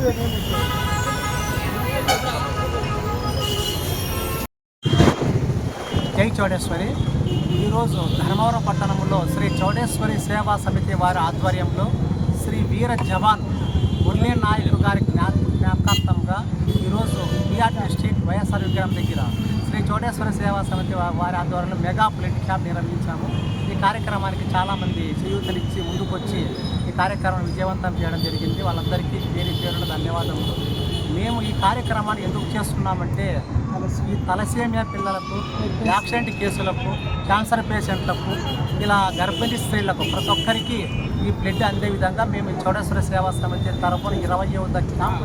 జై చౌడేశ్వరి. ఈరోజు ధర్మవరం పట్టణంలో శ్రీ చౌడేశ్వరి సేవా సమితి వారి ఆధ్వర్యంలో శ్రీ వీర జవాన్ మురళీ నాయక్ గారి జ్ఞాపకార్థంగా ఈరోజు బిఆర్టీ స్ట్రీట్ వైఎస్ఆర్ విగ్రహం దగ్గర శ్రీ చౌడేశ్వరి సేవా సమితి వారి ఆధ్వర్యంలో మెగా బ్లడ్ క్యాంప్ నిర్వహించాము. ఈ కార్యక్రమానికి చాలామంది చేయూతనిచ్చి ముందుకొచ్చి ఈ కార్యక్రమం విజయవంతం చేయడం జరిగింది. వాళ్ళందరికీ పేరున ధన్యవాదములు. మేము ఈ కార్యక్రమాన్ని ఎందుకు చేస్తున్నామంటే ఈ తలసేమియా పిల్లలకు, యాక్సిడెంట్ కేసులకు, క్యాన్సర్ పేషెంట్లకు, ఇలా గర్భిణీ స్త్రీలకు ప్రతి ఒక్కరికి ఈ బ్లడ్ అందే విధంగా మేము ఈ చౌడేశ్వరి సేవా సమితి తరఫున 20వ క్యాంప్